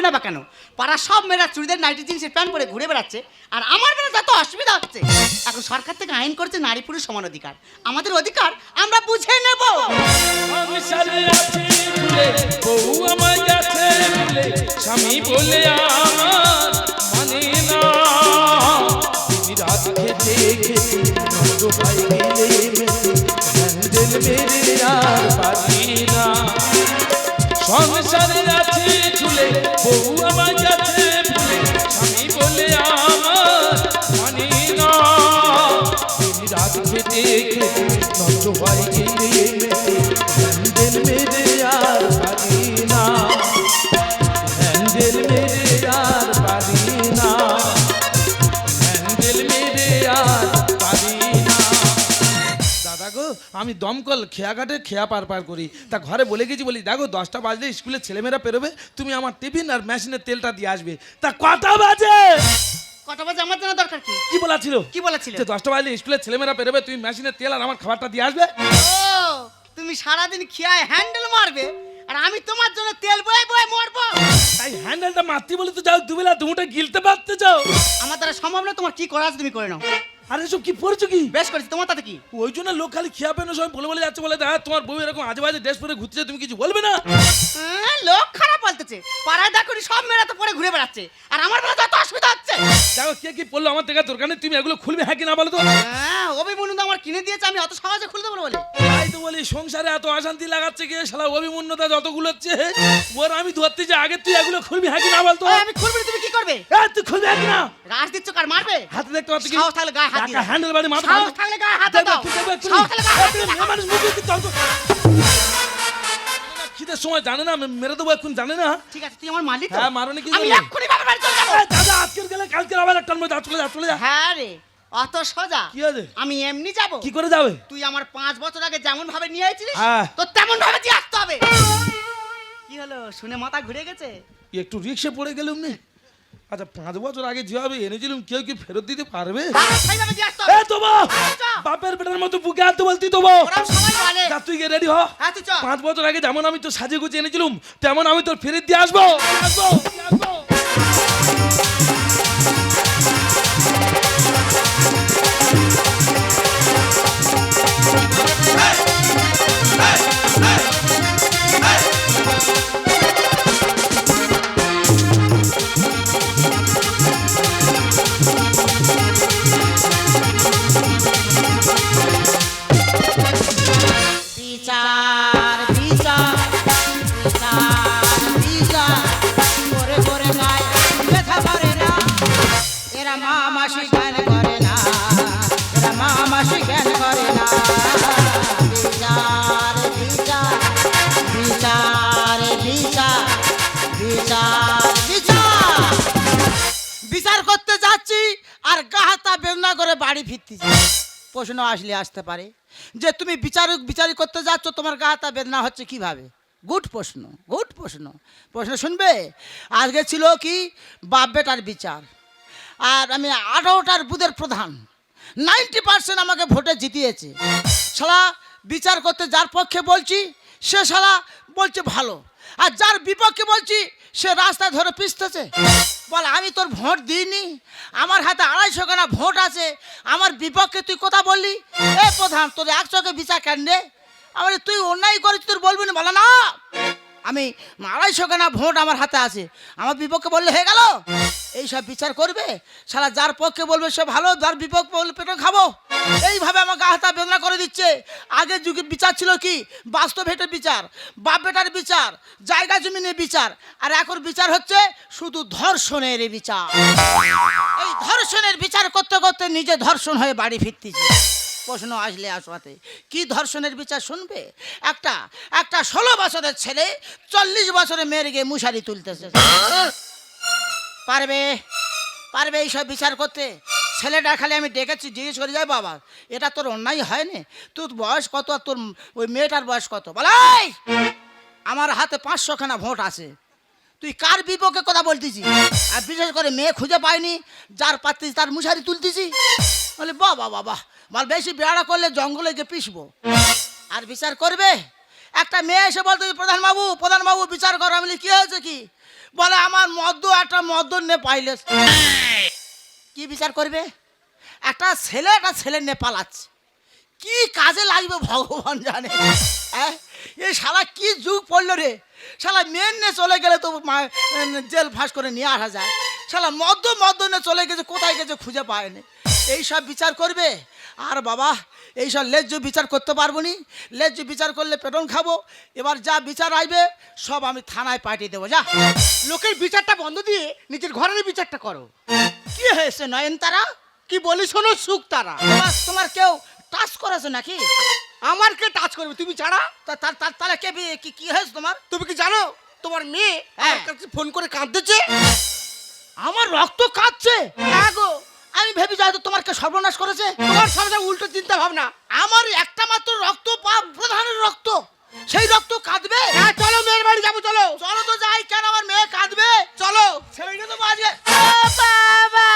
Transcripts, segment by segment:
না বা কেন? পাড়ার সব মেয়েরা চুড়িদার নাইটি জিন্সের প্যান্ট পরে ঘুরে বেড়াচ্ছে, আর আমার বেলা যত অসুবিধা হচ্ছে। এখন সরকার থেকে আইন করছে নারী পুরুষ সমান অধিকার। আমাদের অধিকার আমরা বুঝে নেব। স্বামী বলে আমার মানে না, রাত খেতে খেতে নষ্ট হয়ে গেলে হ্যান্ডেল মেরে আর পারি না। সংসারে আছে ঝুলে বউ আমার কাছে ভুলে, স্বামী বলে আমার মানে না, রাত খেতে খেতে নষ্ট হয়ে গেলে হ্যান্ডেল মেরে আর পারি না, হ্যান্ডেল মেরে আর পারি না, হ্যান্ডেল মেরে আর পারি না। দাদা গো, আমি দমকল খেয়া ঘাটে খেয়া পার করি, তা ঘরে বলে গেছি, বলি দেখো 10টা বাজলে স্কুলে ছেলেমেয়েরা পেরোবে, তুমি আমার টিফিন আর মেশিনের তেলটা দিয়ে আসবে। তা কটা বাজে? কটা বাজে আমার জানা দরকার কি? কি বলেছিল? কি বলেছিল? যে 10টা বাজলে স্কুলে ছেলেমেয়েরা পেরোবে, তুমি মেশিনের তেল আর আমার খাবারটা দিয়ে আসবে। ও, তুমি সারাদিন খেয়ায় হ্যান্ডেল মারবে আর আমি তোমার জন্য তেল বয়ে বয়ে মরবো? তাই হ্যান্ডেলটা মারতে বলে তো যাও, দুবেলা দুটা গিলতে পারতে যাও। আমার দ্বারা সম্ভব না, তোমার কি করা আছে তুমি করে নাও। আরে সব কি পড়ছো কি? বেশ করেছি, তোমার তাতে কি? ওই জন্য লোক খালি খেয়া পেনো সবাই বলে বলে যাচ্ছে, বলে দেখা তোমার বউ এরকম আজে বাজে ড্রেস পরে ঘুরছে, তুমি কিছু বলবে না? লোক খারাপ বলতেছে, পাড়ায় দেখো সব মেয়েরা তো পরে ঘুরে বেড়াচ্ছে, আর আমার বেলা যত অসুবিধা হচ্ছে। দেখো কে কি পড়লো আমার দেখা দরকার নেই, তুমি এগুলো খুলবে হ্যাঁ কি না বলো তো? অভিমন্যু আমার কিনে দিয়েছে, আমি অত সহজে খুলে দেবো বলে? তাই তো বলি সংসারে এত অশান্তি লাগাচ্ছে কে শালা, অভিমন্যতা যতগুলো হচ্ছে ওর আমি ধরতে যে আগে তুই এগুলো খুলবি হ্যাঁ কি না বলতো? আমি খুলবি, তুমি কি করবে? তুই খুলবি হ্যাঁ কি না? রাজ দিচ্ছ কার মারবে? হাতে দেখতে পাচ্ছ কি? সাহস থাকলে গায়ে হাত দিও। হ্যান্ডেল বাড়ি মাথা সাহস থাকলে গায়ে হাত দাও। সাহস থাকলে গায়ে হাত দাও। মানুষ মুখে কি তর্ক খিদের সময় জানে না, মেরে দেবো এখন জানে না। ঠিক আছে, তুই আমার মালিক তো? হ্যাঁ মারনে কি? আমি এক্ষুনি বাবার বাড়ি চলে যাবো। দাদা আজকের গেলে কালকে আবার একটা চলে যা। হ্যাঁ রে, অত সোজা? কি আছে? আমি এমনি যাব। কি করে যাবে? তুই আমার 5 বছর আগে যেমন ভাবে নিয়ে আইছিলিস হ্যাঁ। তো তেমন ভাবে দিয়ে আসতে হবে। কি হলো, শুনে মাথা ঘুরে গেছে? একটু রিক্সে পড়ে গেলুম নি। আচ্ছা 5 বছর আগে যেভাবে এনেছিলাম কেউ কি ফেরত দিতে পারবে? সেইভাবে দিয়ে আসতে হবে। তোবা বাপের বেটার মতো বুকে হাত বলতি তোবা। ওরা সবাই বলে। যা তুই গিয়ে রেডি হ। হ্যাঁ তুই চল। 5 বছর আগে যেমন আমি তো সাজে গুছিয়ে এনেছিলাম তেমন আমি তোর ফেরত দিয়ে আসবো। বিচার বিচার বিচার বিচার করে করে গায় ব্যথা করে না, এরা মামাসি জ্ঞান করে না, এরা মামাসি জ্ঞান করে না। বিচার বিচার বিচার বিচার বিচার বিচার বিচার করতে যাচ্ছি আর গাহাতা বেদনা করে বাড়ি ফিরতেছি। প্রশ্ন আসলে আসতে পারে যে তুমি বিচারি করতে যাচ্ছ, তোমার গাহাতা বেদনা হচ্ছে কিভাবে? গুড প্রশ্ন, গুড প্রশ্ন। প্রশ্ন শুনবে? আজকে ছিল কি বাপ বেটার বিচার, আর আমি 18টার বুথের প্রধান, 90% আমাকে ভোটে জিতিয়েছে। শালা বিচার করতে যার পক্ষে বলছি সে শালা বলছে ভালো, আর যার বিপক্ষে বলছি সে রাস্তায় ধরে পিছতেছে। বল আমি তোর ভোট দিইনি, আমার হাতে 250 খানা ভোট আছে, আমার বিপক্ষে তুই কথা বললি? এ প্রধান, তোর 1 চোখে বিচার কেন রে? আমার তুই অন্যায় করিস, তোর বলবি না? বলো না, আমি 250 খানা ভোট আমার হাতে আছে, আমার বিপক্ষে বললে হয়ে গেল? এইসব বিচার করবে শালা, যার পক্ষে বলবে সে ভালো, যার বিপক্ষে বলবে পেটে খাবো। এইভাবে আমার গা হাতা বেদনা করে দিচ্ছে। আগের যুগে বিচার ছিল কি বাস্তব হেঁটে বিচার, বাপ বেটার বিচার, জায়গা জমিনের বিচার, আর এখন বিচার হচ্ছে শুধু ধর্ষণের বিচার। এই ধর্ষণের বিচার করতে করতে নিজে ধর্ষণ হয়ে বাড়ি ফিরতেছে। প্রশ্ন আসলে আসবাতে কি ধর্ষণের বিচার শুনবে? একটা 16 বছরের ছেলে 40 বছরের মেয়ের গিয়ে মুশারি তুলতেছে। পারবে পারবে এইসব বিচার করতে? ছেলেটা খালি আমি ডেকেছি, জিজ্ঞেস করে যাই বাবা এটা তোর অন্যায় হয়নি? তোর বয়স কত আর তোর ওই মেয়েটার বয়স কত? বলাই আমার হাতে 500 খানা ভোট আছে, তুই কার বিপক্ষে কথা বলতেছি? আর বিশেষ করে মেয়ে খুঁজে পাইনি, যার পাচ্ছিস তার মুশারি তুলতেছি। বলে বাবা বাবা বল, বেশি বেড়া করলে জঙ্গলে গিয়ে পিসবো। আর বিচার করবে? একটা মেয়ে এসে বলতে প্রধানবাবু বিচার করো। আমি কি হয়েছে কি? বলে আমার একটা মদ্য নে পাইলে কি বিচার করবে? একটা ছেলে নে পালাচ্ছে, কি কাজে লাগবে ভগবান জানে। এই শালা কি যুগ পড়লো রে, শালা মেন নে চলে গেলে তো জেল ফাঁস করে নিয়ে আসা যায়, শালা মদ্য নে চলে গেছে, কোথায় গেছে খুঁজে পায়নি। এইসব বিচার করবে? আর বাবা এইসব লেজ্জ বিচার করতে পারবো নি, লেজ্জ বিচার করলে পেটন খাবো। এবার যা বিচার আইবে সব আমি থানায় পাঠিয়ে দেবো। যা, লোকের বিচারটা বন্ধ দিয়ে নিজের ঘরের বিচারটা করো। কি হয়েছে নয়নতারা? কি বলি শোনো সুখ তারা, তোমার কেউ টাচ করেছে নাকি? আমার কে টাচ করবে তুমি ছাড়া? তাহলে কে কি হয়েছে তোমার? তুমি কি জানো তোমার মেয়ে আমার কাছে ফোন করে কাঁদতেছে? আমার রক্ত কাঁদছে? হ্যাঁ গো, আমি ভেবে যাই তো তোমার কে সর্বনাশ করেছে। তোমার সামনে উল্টো চিন্তা ভাবনা। আমার একটা মাত্র রক্ত, প্রধানের রক্ত, সেই রক্ত কাঁদবে? হ্যাঁ চলো মেয়ের বাড়ি যাবো, চলো। চলো তো যাই, কেন আমার মেয়ে কাঁদবে? চলো। ছেলেটা তো বাজবে। বাবা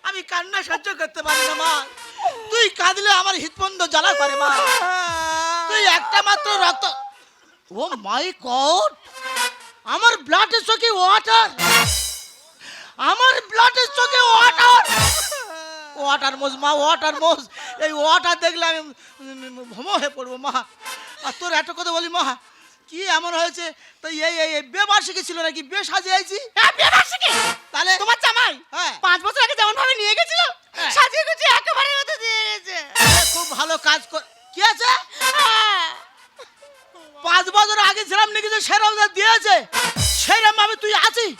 আমি কান্না সহ্য করতে পারি না মা, তুই কাঁদলে আমার হৃৎপন্দ জ্বালা করে মা। তুই একটা মাত্র রক্ত, ও মাই গড, আমার ব্লাডের চোখে ওয়াটার, আমার ব্লাডের চোখে ওয়াটার, ওয়াটার মোজ মা, ওয়াটার মোজ। এই ওয়াটার দেখলে আমি ভ্রম হয়ে পড়বো মা। আর তোর একটা কথা বলি মা, কি এমন হয়েছে? তো এই বেবার্ষিকী ছিল নাকি? বেশ সাজিয়েছি। হ্যাঁ বেবার্ষিকী। তাহলে তোমার জামাই হ্যাঁ 5 বছর আগে যেমন ভাবে নিয়ে গেছিল হ্যাঁ। সাজিয়ে গুছিয়ে একেবারে মতো দিয়ে গেছে। খুব ভালো কাজ কি আছে? 5 বছর আগে যেরকম নিয়ে সেরকম দিয়েছে, সেরকম ভাবে তুই আছিস।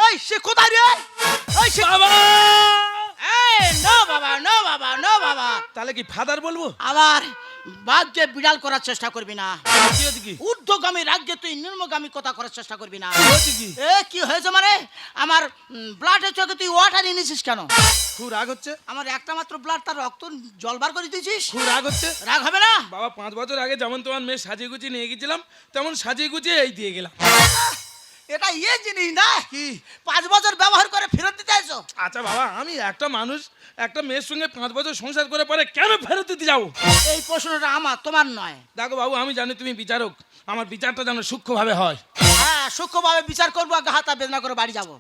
এই সে কোথায় রে? এই সে বাবা! এই নো বাবা, নো বাবা, নো বাবা। তাহলে কি ফাদার বলবো? আবার বাঘকে বিড়াল করার চেষ্টা করবি না। কি হচ্ছে কি? ঊর্ধ্বগামী রাজ্যে তুই নিম্নগামী কথা করার চেষ্টা করবি না। কি হচ্ছে কি? কি হয়েছে মানে? আমার ব্লাডের চোখে তুই ওয়াটার এনেছিস কেন? খুব রাগ হচ্ছে, আমার একটা মাত্র ব্লাড, তার রক্ত জলবার করে দিয়েছিস। খুব রাগ হচ্ছে। রাগ হবে না? বাবা 5 বছর আগে যেমন তোমার মেয়ে সাজিয়ে গুছিয়ে নিয়ে গেছিলাম, তেমন সাজিয়ে গুছিয়ে এই দিয়ে গেলাম। এটা জিনিস না কি? 5 বছর ব্যবহার করে ফেরত দিতে আইছো? আচ্ছা বাবা, আমি একটা মানুষ একটা মেয়ের সঙ্গে 5 বছর সংসার করে পরে কেন ফেরত দিতে যাবো? এই প্রশ্নটা আমার, তোমার নয়। দেখো বাবু, আমি জানি তুমি বিচারক, আমার বিচারটা যেন সূক্ষ্মভাবে হয়। হ্যাঁ সূক্ষ্মভাবে বিচার করবো, গাহাতা বেদনা করে বাড়ি যাবো।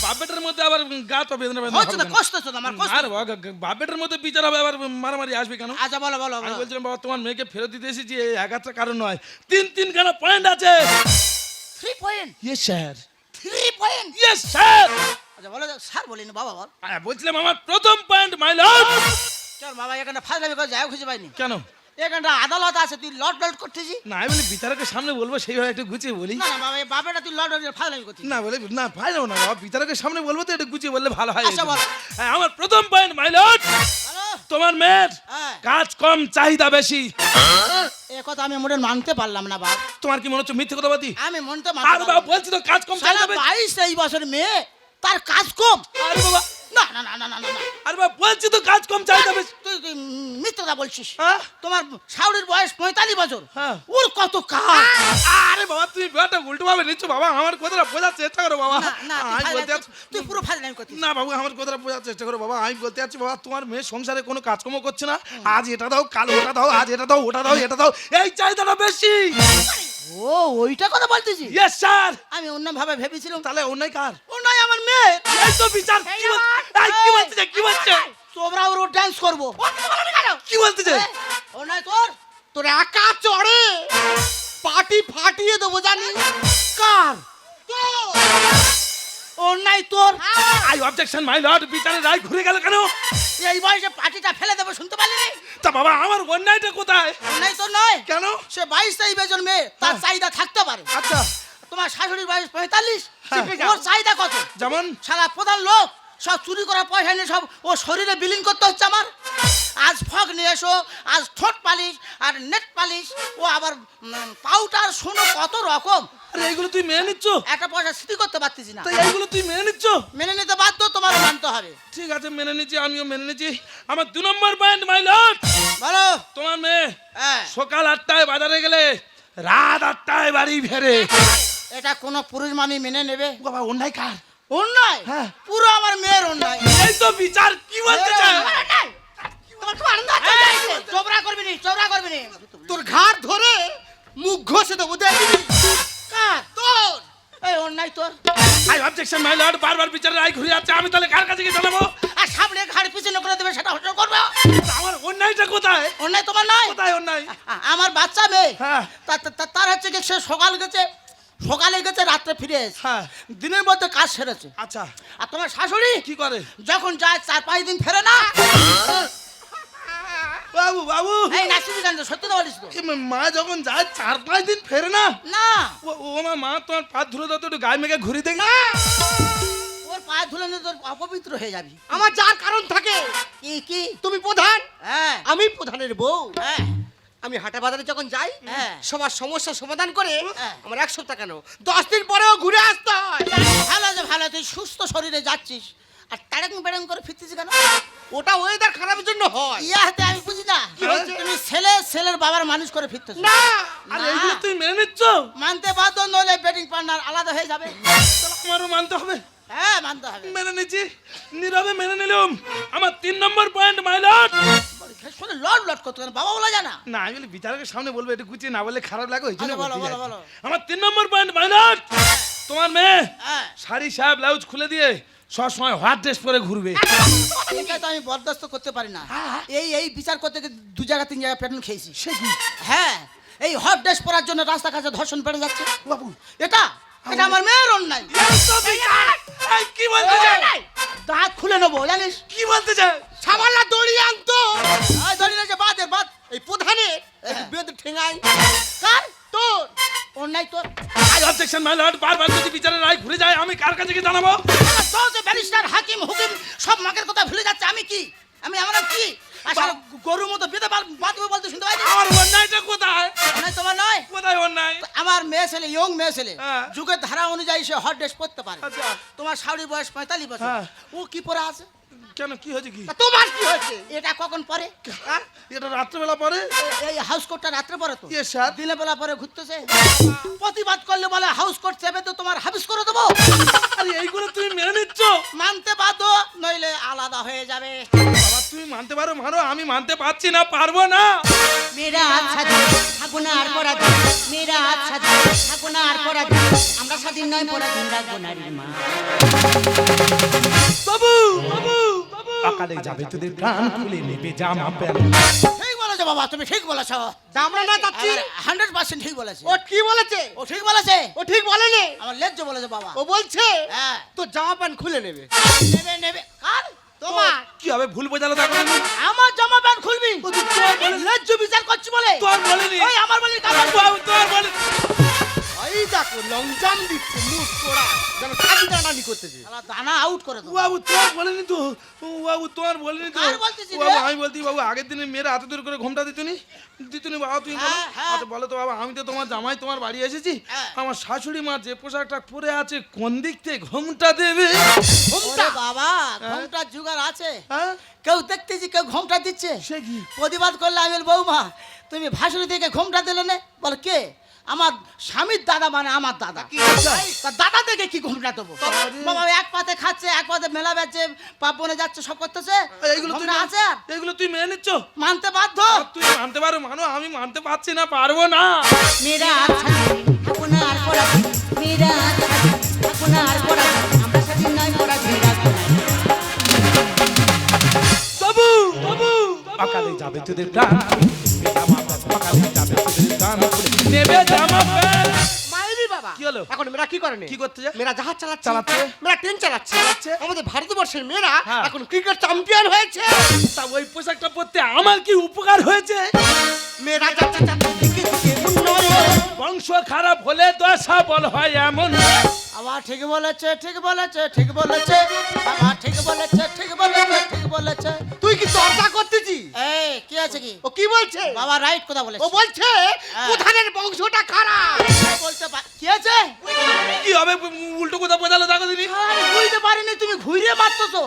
বাপ বেটার মধ্যে আবার গা তো বেদনা বেদনা হচ্ছে না, কষ্ট হচ্ছে না, আমার কষ্ট। আর বাপ বেটার মধ্যে বিচার হবে, আবার মারামারি আসবে কেন? আচ্ছা বলো বলো আমি বলো। বলছিলাম বাবা, তোমার মেয়েকে ফেরত দিতে এসেছি, এই একটা কারণ নয়, 3 কেন পয়েন্ট আছে। 3 point? Yes sir. 3 point? Yes sir. আচ্ছা বলো, স্যার বলিনি, বাবা বল। বলছিলাম আমার প্রথম পয়েন্ট মাই লর্ড। কেন বাবা এখানে ফাজলামি করে যায় খুঁজে পাইনি? কেন? এখানটা আদালত আছে, তুই লট করতেছিস? না আমি বলি বিচারকের সামনে বলবো, সেইভাবে একটু গুছিয়ে বলি। না না বাবা, এই বাবাটা তুই লট ফাজলামি করছিস। না বলে না ভাই যাবো না বাবা, বিচারকের সামনে বলবো তো একটু গুছিয়ে বললে ভালো হয়। আচ্ছা, বলো। হ্যাঁ, আমার প্রথম পয়েন্ট মাই লর্ড, হ্যালো, তোমার মেয়ের হ্যাঁ। কাজ কম চাহিদা বেশি। এ কথা আমি মোটে মানতে পারলাম না বাবা। তোমার কি মনে হচ্ছে মিথ্যে কথা বাদি? আমি মনতে আর মানতে বাবা বলছি তো কাজ কম চাহিদা বেশি। 22-23 বছর মেয়ে, তার কাজ কম। আর বাবা না না না না না না, আর বাবা বলছি তো কাজ কম চাহিদা বেশি। তুই মিথ্যা বলছিস। হ্যাঁ? তোমার শাওরির বয়স 45 বছর, হ্যাঁ। ওর কত কাজ। আরে বাবা তুমি ব্যাটা উল্টো ভাবে নিচ্ছ বাবা, আমার কথাটা বোঝার চেষ্টা করো বাবা। না না, তুই আমি বলতে ফাজলামি যাচ্ছি- করছিস, তুই পুরো ফাজলামি করছিস। না বাবু, আমার কথাটা বোঝার চেষ্টা করো বাবা। আমি বলতে যাচ্ছি বাবা, তোমার মেয়ে সংসারে কোনো কাজকর্ম করছে না, আজ এটা দাও কাল ওটা দাও, আজ এটা দাও ওটা দাও এটা দাও, এই চাহিদাটা বেশি। ও ওইটা কথা বলতেছিস? Yes sir. আমি অন্য ভাবে ভেবেছিলাম। তাহলে অন্যায় কার? ও নাই আমার মেয়ে। এই তো বিচার। কি বলতে কি বলছে? তোমরা ওর ডান্স করবো। কি বলতেছে? ও নাই তোর, তোর একা চড়ে পাটি ফাটিয়ে দেবো জানি। কার? ও নাই তোর। আই অবজেকশন মাই লর্ড, বিচারের রায় ঘুরে গেল কেন? এই বয়সে পাটিটা ফেলে দেবো, শুনতে পারলি নি? তা বাবা আমার অন্যায়টা কোথায়? ও নাই তোর নয়। কেন? সে 22-23 বছর মেয়ে, তার চাহিদা থাকতে পারে। আচ্ছা তোমার শাশুড়ির বয়স 45, হ্যাঁ। ওর চাহিদা কত? যেমন সারা প্রধান লোক, সব চুরি করা পয়সা নিয়ে সব ও শরীরে বিলীন করতে হচ্ছে আমার। আজ ফগ নিয়ে এসো, আজ ঠোঁট পালিশ আর নেট পালিশ, ও আবার পাউডার শোনো কত রকম। আরে এইগুলো তুই মেনে নিচ্ছ? একটা পয়সা স্মৃতি করতে পারতেছি না। তাই এইগুলো তুই মেনে নিচ্ছ? মেনে নিতে বাধ্য, তোমার মানতে হবে। ঠিক আছে মেনে নিচ্ছি, আমিও মেনে নিচ্ছি। আমার 2 নম্বর পয়েন্ট মাই লর্ড, বলো। তোমার মেয়ে হ্যাঁ, সকাল 8টায় বাজারে গেলে রাত 8টায় বাড়ি ফেরে। এটা কোনো পুরুষ মানুষ মেনে নেবে? বাবা অন্যায় কার? অন্যায়? হ্যাঁ। পুরো আমার মেয়ের অন্যায়। এই তো বিচার। কি বলতে চায়? আমার অন্যায়। তোমার আমার খুব আনন্দ হচ্ছে এই, চোবরা করবি নি, চোবরা করবি নি। তোর ঘাট ধরে মুখ ঘষে দেবো দেখবি কার? তোর এই অন্যায় তোর। আই অবজেকশন মাই লর্ড, বারবার বিচারের রায় ঘুরে যাচ্ছে, আমি তাহলে কার কাছে গিয়ে জানাবো? আর সামনে ঘাড় পিছনে করে দেবে সেটা হজম করবে। আমার অন্যায়টা কোথায়? অন্যায় তোমার নয়। কোথায় অন্যায়? আমার বাচ্চা মেয়ে, হ্যাঁ। তার হচ্ছে কি সে সকালে গেছে রাত্রে ফিরে এসে হ্যাঁ। দিনের মধ্যে কাজ সেরেছে। আচ্ছা, আর তোমার শাশুড়ি কি করে? যখন যায় 4-5 দিন ফেরে না। বাবু বাবু, এই নাসিবি গান সত্যি তো বলিস তো? মা যখন যায় 4-5 দিন ফেরে না। না, ও আমার মা তোমার পা ধুলো দাও তো, একটু গায়ে মেঘে ঘুরি দেখি। ওর পায়ে ধুলে নিয়ে তোর অপবিত্র হয়ে যাবি। আমার যার কারণ থাকে। কি কি? তুমি প্রধান, হ্যাঁ আমি প্রধানের বউ। হ্যাঁ আমি হাটা বাজারে যখন যাই হ্যাঁ। সবার সমস্যা সমাধান করে হ্যাঁ। আমার 1 সপ্তাহ কেন 10 দিন পরেও ঘুরে আসতে হয়। ভালো যে ভালো, তুই সুস্থ শরীরে যাচ্ছিস আর টাড়াং বেড়াং করে ফিরতিস কেন? ওটা ওয়েদার খারাপের জন্য হয়। ইয়াতে আমি বুঝি না। কি হয়েছে? তুমি ছেলের বাবার মানুষ করে ফিরতেছ না আর না। এইগুলো তুই মেনে নিচ্ছ? মানতে বাধ্য, নইলে বেটিং পার্টনার আলাদা হয়ে যাবে। তাহলে আমারও মানতে হবে। হ্যাঁ মানতে হবে। মেনে নিচ্ছি, নীরবে মেনে নিলাম। আমার 3 নম্বর পয়েন্ট মাই লর্ড। শুনে লট করতে কেন? বাবা বলা জানা। না, আমি বলি বিচারকের সামনে বলবো, একটু গুছিয়ে না বললে খারাপ লাগে, ওই জন্য আচ্ছা, বলো, বলতে বলো, যাই। বলো। আমার 3 নম্বর পয়েন্ট মাই লর্ড, তোমার মেয়ে হ্যাঁ শাড়ি সাহেব ব্লাউজ খুলে দিয়ে সবসময় হোয়াইট ড্রেস পরে ঘুরবে। এটা তো আমি বরদাস্ত করতে পারি না। এই বিচার করতে গিয়ে 2 জায়গা 3 জায়গা পেটন খেয়েছি। সে কি হ্যাঁ, এই হট ড্রেস পরার জন্য রাস্তাঘাটে ধর্ষণ বেড়ে যাচ্ছে। বাবু? এটা আমার মেয়ের অন্যায়। এই কি বলতে চাই? দাঁত খুলে নেবো জানিস? কি বলতে চাই? সামাল্লা দড়ি আনতো এই ধরি না যে বাদের বাদ। এই প্রধানের হ্যাঁ। বেঁধে ঠেঙাই কার? তোর। অন্যায় তোর। আই অবজেকশন মাই লর্ড, বারবার যদি বিচারের রায় ঘুরে যায়, আমি কার কাছে গিয়ে জানাবো? তো যে ব্যারিস্টার হাকিম হুকিম সব মাকের কথা ভুলে যাচ্ছে। আমি কি? আমি আমার কি? আসলে গরুর মতো বেঁধে বাঁধবে বলতে শুনতে পাইনি? আমার অন্যায়টা কোথায়? অন্যায় তোমার নয়। কোথায় অন্যায়? আমার মেয়ে ছেলে, ইয়ং মেয়ে ছেলে, হ্যাঁ। যুগের ধারা অনুযায়ী সে হট ড্রেস পরতে পারে। আচ্ছা। তোমার শাড়ির বয়স 45 বছর। হ্যাঁ। ও কি পরে আছে? কেন, কি হয়েছে কি? তা তোমার কি হয়েছে? এটা কখন পরে? হ্যাঁ? এটা রাত্রেবেলা পরে? এই হাউস কোটটা রাত্রে পরে তো। ইয়ে স্যার। দিনে বেলা পরে ঘুরতেছে। প্রতিবাদ করলে বলে হাউস কোট চেপে তো তোমার হাবিস করে দেবো। আরে এইগুলো তুমি মেনে নিচ্ছ? মানতে বাধ্য, নইলে আলাদা হয়ে যাবে। বাবা তুমি মানতে পারো মারো, আমি মানতে পারছি না, পারবো না। মেয়েরা আজ স্বাধীন থাকবো না আর পরাধীন, মেয়েরা আজ স্বাধীন থাকবো না আর পরাধীন, আমরা স্বাধীন নয় পরাধীন রাখবো নারীর মা। বাবু বাবু বাবু, সকালে যাবে তোদের প্রাণ খুলে নেবে জামা প্যান্ট। ঠিক বলেছো বাবা, তুমি ঠিক বলেছো। আমরা না যাচ্ছি। 100% ঠিক বলেছে। ও কি বলেছে? ও ঠিক বলেছে। ও ঠিক বলেনি। আমার লেজ্জ বলেছে বাবা। ও বলছে হ্যাঁ। তো জামা প্যান্ট খুলে নেবে। নেবে নেবে। কার? তোমার। কি হবে, ভুল বোঝালো দেখো। আমার জামা প্যান্ট খুলবি? লেজ্জ বিচার করছি বলে? তোর বলেনি। ওই আমার বলি কাপড়। বাবু তোর বলে। এই দেখো লংজাম দিচ্ছে মুখ পোড়া যেন কাজী টানানি করতেছে। শালা দানা আউট করে দাও। বাবু তোর বলেনি তো। ও বাবু তোমার বলেনি তো। কার বলতেছি বাবু রে? আমি বলছি বাবু, আগের দিনে মেয়েরা এত দূর করে ঘুমটা দিতুনি বাবা, তুমি বলো। হ্যাঁ, হ্যাঁ। আচ্ছা বলো তো বাবা, আমি তো তোমার জামাই, তোমার বাড়ি এসেছি। হ্যাঁ। আমার শাশুড়ি মা যে পোশাকটা পরে আছে, কোন দিক থেকে ঘুমটা দেবে? ওরে বাবা, ঘোমটা জুগার আছে। হ্যাঁ কেউ দেখতেছি কেউ ঘোমটা দিচ্ছে। সে কি? প্রতিবাদ করলে আমি বলবো, বৌমা তুমি ভাসুরি থেকে ঘোমটা দিলে না? বল কে? আমার স্বামীর দাদা, মানে আমার দাদা। তা দাদা থেকে কি ঘোমটা দেবো? বাবা এক পাতে খাচ্ছে, এক পাতে মেলা বেচছে, পাপনে যাচ্ছে, সব করতেছে। এইগুলো তুই ঘোমটা আছে আর এইগুলো তুই মেনে নিচ্ছ? মানতে বাধ্য। তুই মানতে পারো মানো, আমি মানতে পারছি না, পারবো না। মেয়েরা আজ স্বাধীন থাকবো না আর পরাধীন, মেয়েরা আজ স্বাধীন থাকবো না আর পরাধীন, আমরা স্বাধীন নয় পরাধীন রাখবো নারীর মা। বাবু বাবু, সকালে যাবে তোদের প্রাণ সকালে যাবে তোদের প্রাণ নেবে জামা প্যান্ট। মাইরি বাবা কি হলো? এখন মেয়েরা কি করেনি? কি করতে যায়? মেয়েরা জাহাজ চালাচ্ছে। চালাচ্ছে। মেয়েরা ট্রেন চালাচ্ছে। আমাদের ভারতবর্ষের মেয়েরা হ্যাঁ। এখন ক্রিকেট চ্যাম্পিয়ন হয়েছে। তা ওই পোশাকটা পরতে আমার কি উপকার হয়েছে? মেয়েরা যাচ্ছে যাচ্ছে দিকে দিকে উন্নয়ন। বংশ খারাপ হলে দশা বল হয় এমন। আবার ঠিক বলেছে, ঠিক বলেছে, ঠিক বলেছে। বাবা ঠিক বলেছে, ঠিক বলেছে, ঠিক বলেছে। তুই কি চর্চা করতেছি? এই কি আছে কি? ও কি বলছে? বাবা রাইট কথা বলেছে। ও বলছে হ্যাঁ। প্রধানের বংশটা খারাপ। বলতে কি আছে? কি হবে, উল্টো কথা বোঝালো দেখো দিনি। আমি বুঝতে পারিনি, তুমি ঘুরিয়ে মারতেছো।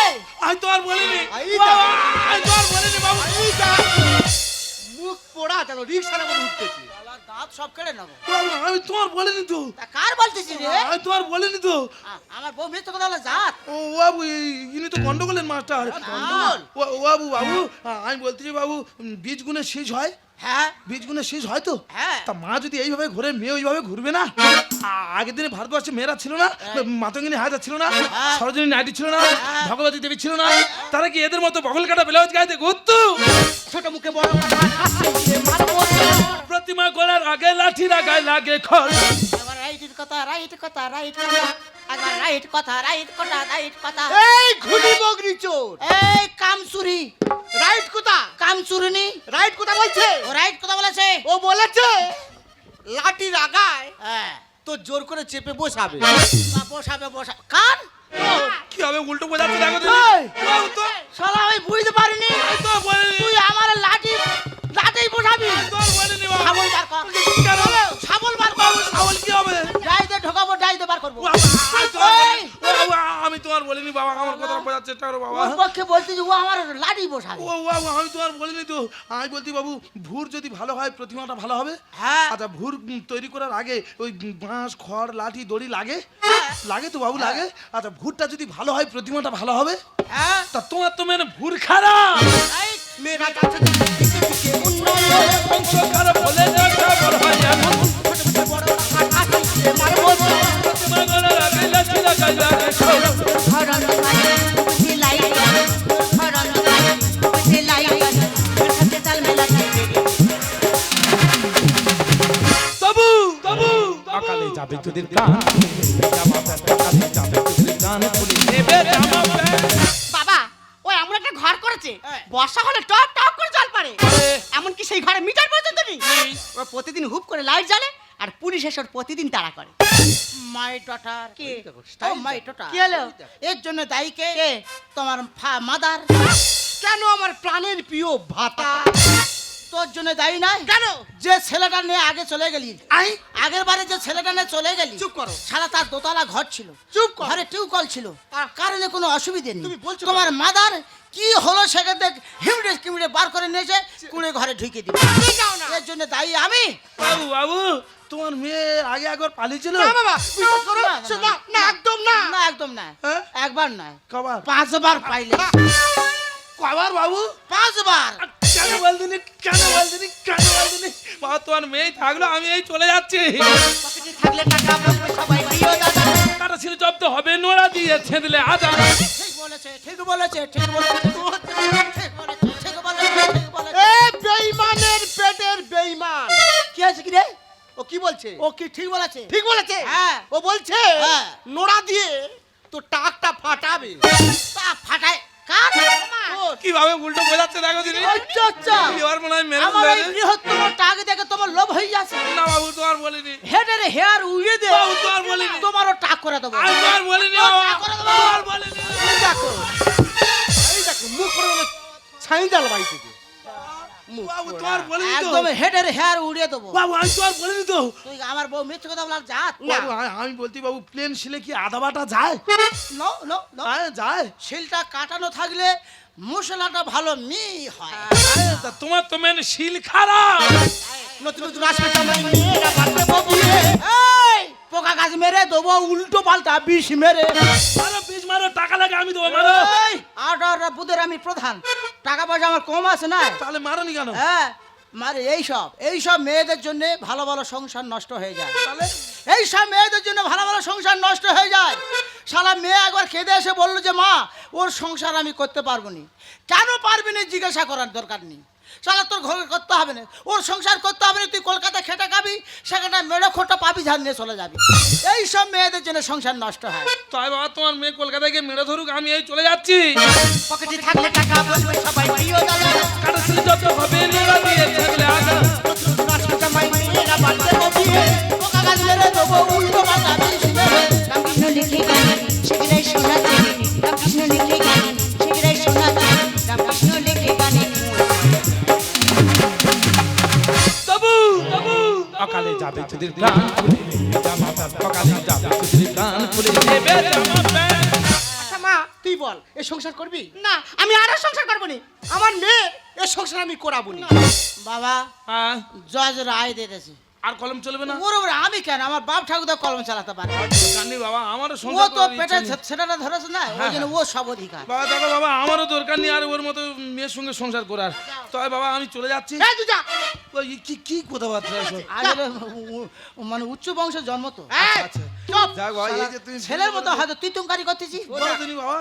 এই, আমি তো আর বলিনি এই বাবা, দেখো। আমি তো আর বলিনি বাবু। মুখ পোড়া যেন রিক্সার মধ্যে উঠতেছে। শালা হাত সব কেড়ে নেবো। বাবু আমি তোমার বলিনি তো, তা কার বলতেছি রে? আমি তোমার বলিনি তো। আমার বউ মিথ্যে কথা বলে জাত। ও বাবু ইনি তো গন্ডগোলের মাস্টার। গন্ডগোল? ও বাবু বাবু আমি বলতেছি বাবু, বীজ গুণে শেষ হয়, হ্যাঁ বীজ গুণে শেষ হয় তো। হ্যাঁ। তা মা যদি এইভাবে ঘুরে, মেয়ে ওইভাবে ঘুরবে না? আগের দিনে ভারতবর্ষে মেয়েরা ছিল না, মাতঙ্গিনী হাজার ছিল না, হ্যাঁ। সরোজিনী নাইডু ছিল না, হ্যাঁ। ভগবতী দেবী ছিল না, তারা কি এদের মতো বগল কাটা ব্লাউজ গাইতে ঘুরতো? ছোট মুখে বড় কথা হাসিয়ে মারবো। প্রতিমা করার আগে লাঠির আগায় লাগে খড়। এবার রাইট কথা রাইট কথা রাইট কথা, একবার রাইট কথা রাইট কথা রাইট কথা। এই ঘুনি বগরি চোর, এই কামচুরি রাইট কোথা? কামচুরিনি রাইট কোথা বলছে? ও রাইট কথা বলেছে। ও বলেছে লাঠির আগায় হ্যাঁ তো জোর করে চেপে বসাবে। বসাবে বসা কার কি হবে উল্টো বোঝাচ্ছে দেখো তো। এই! বাবু তো শালা আমি বুঝতে পারিনি তো বলিনি, তুই আমার লাঠি লাঠি বসাবি। তো বলিনি বাবু। শাবল বার কর কেন? শাবল বার কর। ছাগল কি হবে? ডাইতে ঢোকাবো ডাইতে বার করবো। এই! আমি তোমার বলিনি বাবা, আমার কথা বোঝার চেষ্টা করো বাবা। ওর পক্ষে বলছি যে ও আমার লাঠি বসাবে। ও বাবু আমি তোমার বলিনি তো, আমি বলছি বাবু ভুর যদি ভালো হয় প্রতিমাটা ভালো হবে। হ্যাঁ আচ্ছা ভুর তৈরি করার আগে ওই বাঁশ খড় লাঠি দড়ি লাগে, হ্যাঁ। লাগে তো বাবু লাগে। আচ্ছা ভুরটা যদি ভালো হয় প্রতিমাটা ভালো হবে। হ্যাঁ তা তোমার তো মেনে ভুর খারাপ, এই মেয়েরা যাচ্ছে দিকে দিকে উন্নয়ন, বংশ খারাপ হলে যা খবর হয় এমন। ছোট মুখে বড় কথা হাসিয়ে মারবো। প্রতিমা করার আগে লাঠি লাগায় লাগে খড়। হরণ গানে বুঝি লাইক হরণ গানে বুঝি লাইক সাথে তাল মেলাতে তবু তবু সকালে যাবে তোদের গান, সকালে যাবে তোদের গান বলে নেবে জামা প্যান্ট। বাবা ও এমন একটা ঘর করেছে হ্যাঁ। বর্ষা হলে টপ টপ করে জল পড়ে। আরে। এমনকি সেই ঘরে মিটার পর্যন্ত নেই। ও প্রতিদিন হুপ করে লাইট জ্বালে আর পুলিশ এসে ওর প্রতিদিন তাড়া করে। My daughter K? O my daughter কি হলো? এর জন্য দায়ী কে? তোমার মাদার। কেন আমার প্রাণের প্রিয় ভাতা? তোর জন্য দায়ী নাই কেন? যে ছেলেটা নিয়ে আগে চলে গেলি, আই আগের বারে যে ছেলেটা নিয়ে চলে গেলি, চুপ করো। সারা তার দোতলা ঘর ছিল, চুপ কর। ঘরে টিউকল ছিল, কারণে কোনো অসুবিধে নেই। তুমি বলছো তোমার মাদার কি হলো সেখান থেকে হিমড়ে কিমড়ে বার করে নিয়েছে, কুড়ে ঘরে ঢুকে দিবে। যাও না। এর জন্য দায়ী আমি। বাবু বাবু তোমার মেয়ে আগে একবার পালিয়েছিল। না বাবা বিশ্বাস করো। না, না, না না একদম না। না একদম না, হ্যাঁ? একবার নয়, কবার 5 বার পাইলে। কবার বাবু? 5 বার। কেন বলদিনি কেন বলদিনি কেন বলদিনি? বাবা তোমার মেয়ে থাকলো আমি এই চলে যাচ্ছি। পকেটে থাকলে টাকা বলবে সবাই প্রিয় দাদা। কাটা ছিল জব্দ হবে নোড়া দিয়ে ছেঁদলে আদা। ঠিক বলেছে ঠিক বলেছে ঠিক বলেছে ঠিক বলেছে ঠিক বলেছে ঠিক বলেছে। এ বেঈমানের পেটের বেঈমান। কি আছে কি রে? ও কি বলছে? ও কি ঠিক বলেছে? ঠিক বলেছে। হ্যাঁ। ও বলছে হ্যাঁ। নোড়া দিয়ে তো টাকটা ফাটাবে। তা ফাটায় কার? ওর। কিভাবে উল্টো বোঝাচ্ছে দেখো দিদি। আচ্ছা আচ্ছা এবার মনে হয় মেরে আমার এই দিলে। বৃহত্তম টাক দেখে তোমার লোভ হয়ে যাচ্ছে। না বাবু তোমার বলিনি। হেডের হেয়ার উড়িয়ে দে, বাবু তোমার বলিনি। তোমারও টাক করে দেবো। আমি তোমার বলিনি বাবা। করে দেবো। তোমার বলিনি। এই দেখো এই দেখো মুখ করে বলে ছাইদাল বাড়ি থেকে মুখ বাবু পোড়া। তোমার বলিনি তো। একদম হেডের হেয়ার উড়িয়ে দেবো। বাবু আমি তোমার বলিনি তো। তুই আমার বউ মিথ্যে কথা বলার জাত। বাবু আমি বলছি বাবু প্লেন শিলে কি আদা বাটা যায়? নো নো নো, হ্যাঁ যায়। শিলটা কাটানো থাকলে মশলাটা ভালো হয়। তা তোমার তো মেন শিল খারাপ। নতুন নতুন আসবে সময় মেয়েরা বাড়তে ববিয়ে। এই পোকা গাছ মেরে দেবো উল্টো পাল্টা বিষ মেরে। মারো পিস মারো টাকা লাগে আমি দেবো মারো। এই আটার বুধের আমি প্রধান, টাকা পয়সা আমার কম আছে না। তাহলে মারোনি কেন? হ্যাঁ মানে এইসব মেয়েদের জন্য ভালো ভালো সংসার নষ্ট হয়ে যায়। তাহলে এইসব মেয়েদের জন্য ভালো ভালো সংসার নষ্ট হয়ে যায়। শালা মেয়ে একবার কেঁদে এসে বললো যে মা ওর সংসার আমি করতে পারবো না। কেন পারবি না জিজ্ঞাসা করার দরকার নেই। শালা তোর ঘরে করতে হবে না, ওর সংসার করতে হবে না, তুই কলকাতায় খেটে খাবি, সেখানে মেড়ে খোটা পাবি, ঝাড় নিয়ে চলে যাবি। এইসব মেয়েদের জন্য সংসার নষ্ট হয়। তাই বাবা তোমার মেয়ে কলকাতায় গিয়ে মেরে ধরুক, আমি এই চলে যাচ্ছি। পকেটে থাকলে টাকা বলবে সবাই প্রিয় দাদা। কাটা ছিল জব্দ হবে নোড়া দিয়ে ছেঁদলে আদা। নতুন নতুন আসবে সময় মেয়েরা বাড়তে ববিয়ে। পোকা গাছ মেরে দেবো উল্টো পাল্টা বিষ মেরে। রামকৃষ্ণ লিখে গানে শিগগিরই শোনাতে রামকৃষ্ণ লিখে গানে শিগগিরই শোনাতে রামকৃষ্ণ লিখে গানে তবু তবু সকালে যাবে তোদের গান খুলে জামা প্যান্ট। সকালে যাবে তোদের গান খুলে নেবে জামা প্যান্ট। আচ্ছা মা তুই বল এ সংসার করবি? না আমি আরো সংসার করব না। আমার মেয়ে এ সংসার আমি করাবো না। বাবা হ্যাঁ জজ রায় দিতেছে, আর কলম চলবে না? ওর ওপরে আমি কেন, আমার বাপ ঠাকুরদা কলম চালাতে পারে। দরকার নেই বাবা, আমারও ও সংসার তো করার পেটে ইচ্ছা নেই। সেটা ধরেছে না, ওই জন্য ও সব অধিকার। বাবা দেখো বাবা, আমারও দরকার নেই আর ওর মতো মেয়ের সঙ্গে সংসার করার। তবে বাবা আমি চলে যাচ্ছি। এই তুই যা। ওই কি কি কথাবার্তা এসব? আসলে মানে উচ্চ বংশের জন্ম তো। এই, চুপ। যাক বাবা, এই যে তুমি ছেলের মতো হয়তো তুই তুমকারি করতেছিস। বলো তুমি বাবা,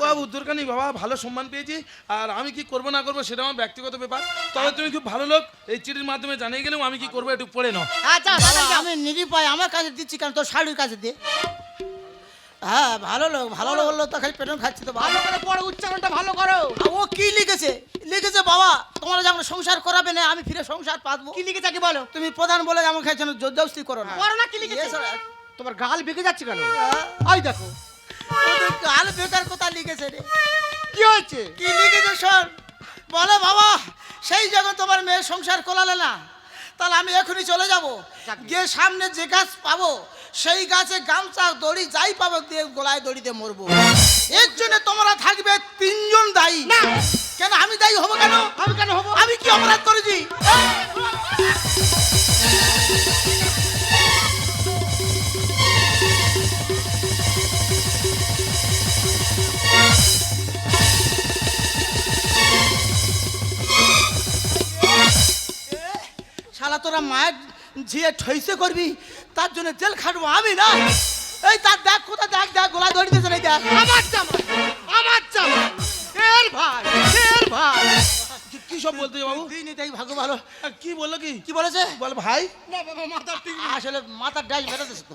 বাবু দরকার নেই বাবা, ভালো সম্মান পেয়েছি। আর আমি কি করবো না করবো সেটা আমার ব্যক্তিগত ব্যাপার। তবে তুমি খুব ভালো লোক, এই চিঠির মাধ্যমে জানিয়ে গেলেও আমি কি করবো একটু পড়ে নাও। আচ্ছা বাবা, আমি নিরুপায়, আমার কাছে দিচ্ছি কেন, তোর শাড়ির কাছে দে। হ্যাঁ ভালো লোক, ভালো লোক বললো তো খালি পেটন খাচ্ছি তো। ভালো করে পড়ো, উচ্চারণটা ভালো করো। ও কি লিখেছে? লিখেছে বাবা তোমরা যখন সংসার করাবে না আমি ফিরে সংসার পাতবো। কি লিখেছে কি বলো? তুমি প্রধান বলে আমার খাইছো না, জোরজবস্তি করো না। পড়ো না, কি লিখেছে? এছাড়া- তোমার গাল বেঁকে যাচ্ছে কেন? হ্যাঁ? ওই দেখো ওদের গাল বেকার কথা লিখেছে রে। কি হয়েছে। কি লিখেছে শোন। বলে বাবা সেই যখন তোমার মেয়ে সংসার করালে না, তাহলে আমি এখনই চলে যাব, গিয়ে সামনে যে গাছ পাবো সেই গাছে গামছা দড়ি যাই পাবো দিয়ে গলায় দড়ি দিয়ে মরবো। এর জন্য তোমরা থাকবে তিনজন দায়ী। না। কেন আমি দায়ী হবো কেন? আমি কেন হবো? আমি কি অপরাধ করেছি? শালা তোরা মায়ের ঝিয়ে ঠইসে করবি, তার জন্য জেল খাটবো আমি না। এই তার দেখ কোথায়, দেখ দেখ গোলা দড়ি দিয়েছে না, দেখ। আমার জামাই, আমার জামাই, এর ভাই, এর ভাই। কি সব বলতে বাবু? দিনই তাই ভাগ্য ভালো। কি বললো কি? কি বলেছে? বল ভাই। না বাবা, মাথার ঠিক নেই। আসলে মাথার ডাইজ বেরোতেছে তো।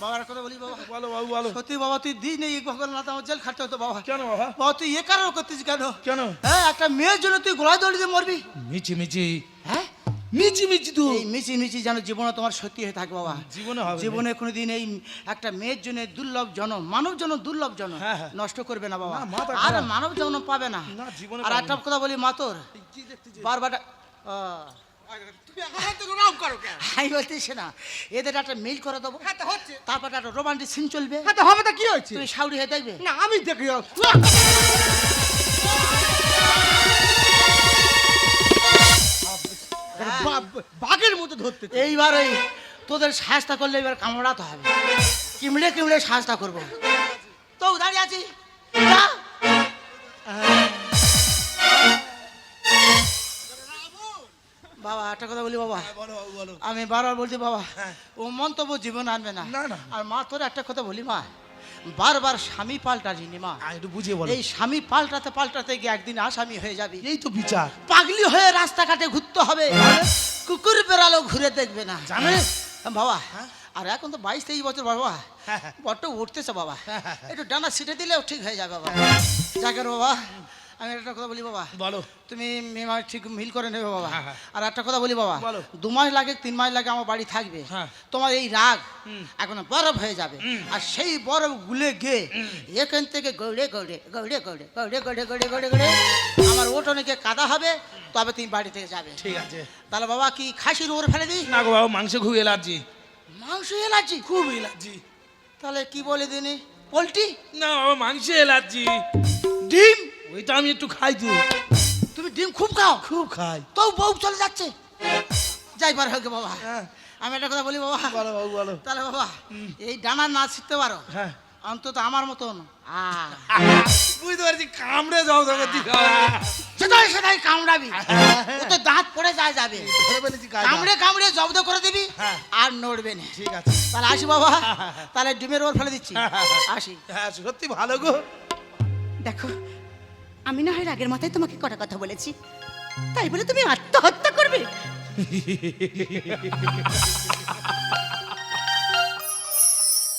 বাবার কথা বলি বাবা, বলো বাবু বলো। সত্যি বাবা তুই দিন এই ভগবান না, আমার জেল খাটতে হতো বাবা। কেন বাবা? বাবা তুই এ কারণ করতেছিস কেন? কেন? হ্যাঁ একটা মেয়ের জন্য তুই গোলায় দড়ি দিয়ে মরবি? মিছি মিছি, হ্যাঁ মিছি মিছি তো এই মিছি মিছি যেন জীবনে তোমার সত্যি হয়ে থাকে বাবা। জীবনে হবে না। জীবনে কোনোদিন এই একটা মেয়ের জন্য দুর্লভ জন্ম, মানব জন্ম দুর্লভ জন্ম হ্যাঁ, হ্যাঁ। নষ্ট করবে না বাবা। না, মাথা আর খারাপ। মানব জন্ম পাবে না। না, জীবনে আর পাবে একটা না। কথা বলি মাতর, কি দেখতে বারবার তুমি আমার থেকে রাগ করো কেন? আমি বলতেছি না, এদের একটা মিল করে দেবো, হ্যাঁ তো হচ্ছে। তারপর একটা রোমান্টিক সিন চলবে, হ্যাঁ তো হবে, তো কি হয়েছে? তুমি সাউরি হয়ে দেখবে। না আমি দেখি। বাঘের মতো ধরতে। এইবার ওই তোদের সাহায্য করলে এবার কামড়াতে হবে, কিমড়ে কিমড়ে সাহায্য করবো। তো দাঁড়িয়ে আছি, যা। বাবা একটা কথা বলি বাবা, আমি বারবার বলছি বাবা ও মন্তব্য জীবন আনবে না। না, না। আর মা তোর একটা কথা বলি মা, বারবার স্বামী পাল্টাজিনি মা। একটু বুঝিয়ে বলো। এই স্বামী পাল্টাতে পাল্টাতে গিয়ে একদিন আসামি হয়ে যাবি। এই তো বিচার। পাগলি হয়ে রাস্তাঘাটে ঘুরতে হবে, কুকুর বেড়ালো ঘুরে দেখবে না, জানে? বাবা। আর এখন তো 22-23 বছর বাবা, হ্যাঁ, হ্যাঁ। বড্ড উঠতেছে বাবা, হ্যাঁ, হ্যাঁ। একটু ডানা ছিটে দিলেও ঠিক হয়ে যাবে বাবা। জাগের বাবা আমি একটা কথা বলি বাবা, বলো। তুমি মেয়ে ঠিক মিল করে নেবে বাবা। হ্যাঁ, হ্যাঁ। আর একটা কথা বলি বাবা, বলো। 2 মাস লাগে 3 মাস লাগে আমার বাড়ি থাকবে। হ্যাঁ। তোমার এই রাগ এখন বরফ হয়ে যাবে, আর সেই বরফ গুলে গিয়ে এখান থেকে গড়ে গড়ে গড়ে গড়ে গড়ে গড়ে গড়ে গড়ে গড়ে আমার ওঠনে গিয়ে কাদা হবে, তবে তুমি বাড়ি থেকে যাবে। ঠিক আছে। তাহলে বাবা কি খাসির ওর ফেলে দিই? না গো বাবা, মাংস খুব এলার্জি। মাংস এলার্জি? খুব এলার্জি। তাহলে কি বলে দিনি, পোলট্রি? না বাবা, মাংস এলার্জি। ডিম? ওইটা আমি একটু খাই তো। তুমি ডিম খুব খাও? খুব খাই। তো বউ চলে যাচ্ছে, যাইবার হোক বাবা। হ্যাঁ। আমি একটা কথা বলি বাবা, বলো বাবু বলো। তাহলে বাবা এই ডানা না শিখতে পারো, হ্যাঁ। অন্তত আমার মতন বুঝতে পারছি, কামড়ে যাও তোকে দিঘা। সেটাই সেটাই কামড়াবি, ও তো দাঁত পড়ে যায় যাবে, ধরে ফেলেছি কায়দা। কামড়ে কামড়ে জব্দ করে দিবি, হ্যাঁ। আর নড়বে না। ঠিক আছে। তাহলে আসি বাবা, তাহলে ডিমের ওর ফেলে দিচ্ছি, আসি। হ্যাঁ সত্যি ভালো গো। দেখো, আমি না হয় রাগের মাথায় তোমাকে কটা কথা বলেছি, তাই বলে তুমি আত্মহত্যা করবে?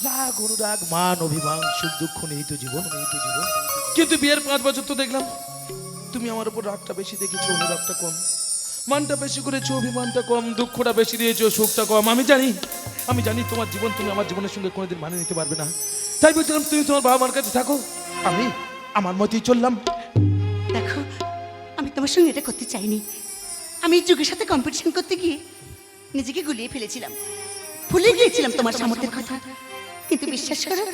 রাগ অনুরাগ মান অভিমান সুখ দুঃখ নেই তো জীবন, নেই তো জীবন। কিন্তু বিয়ের 5 বছর তো দেখলাম তুমি আমার উপর রাগটা বেশি দেখেছো, অনুরাগটা কম, মানটা বেশি করেছো, অভিমানটা কম, দুঃখটা বেশি দিয়েছো, সুখটা কম। আমি জানি তোমার জীবন তুমি আমার জীবনের সঙ্গে কোনোদিন মানিয়ে নিতে পারবে না। তাই বলছিলাম তুমি তোমার বাবা মার কাছে থাকো, আমি আমার মতেই চললাম। দেখো, আমি তোমার সঙ্গে এটা করতে চাইনি। আমি এই যুগের সাথে কম্পিটিশন করতে গিয়ে নিজেকে গুলিয়ে ফেলেছিলাম, ভুলে গিয়েছিলাম তোমার সামর্থ্যের কথা। কিন্তু বিশ্বাস করো,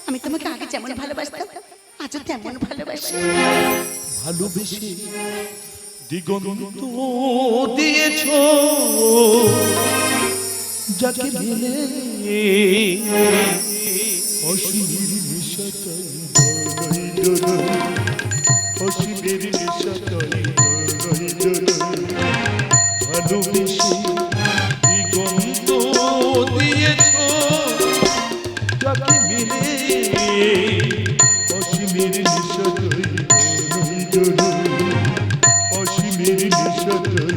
আমি তোমাকে আগে যেমন ভালোবাসতাম আজও তেমন ভালোবাসি। ভালোবেসে দিগন্ত দিয়েছো যাকে মিলে অসীমের নেশাটাই অসীমের নেশাটাই ভালোবেসে দিগন্ত দিয়েছ যাকে মিলে অসীমের নেশাটাই অসীমের নেশাটাই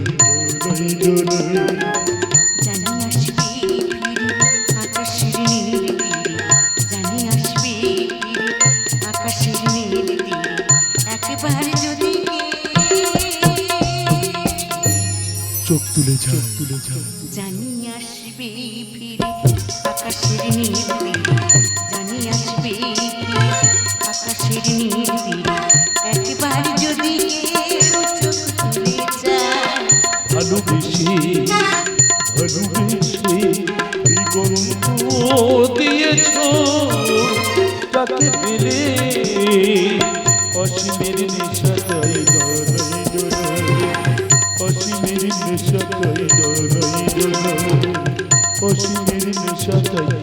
জানি আসবে আকাশের নীল তীরে, জানি আসবে আকাশের নীল তীরে, একবার যদি চোখ তুলে যা জানি আসবে ফিরে আকাশের নীল তীরে, জানি আসবে ফিরে আকাশের নীল তীরে, একবার যদি কেউ চোখ তুলে যায়। ভালোবেসে দিগন্ত দিয়েছ তাকে পেলে অসীমের নেশাটাই অসীমের নেশাটাই অসীমের নেশাটাই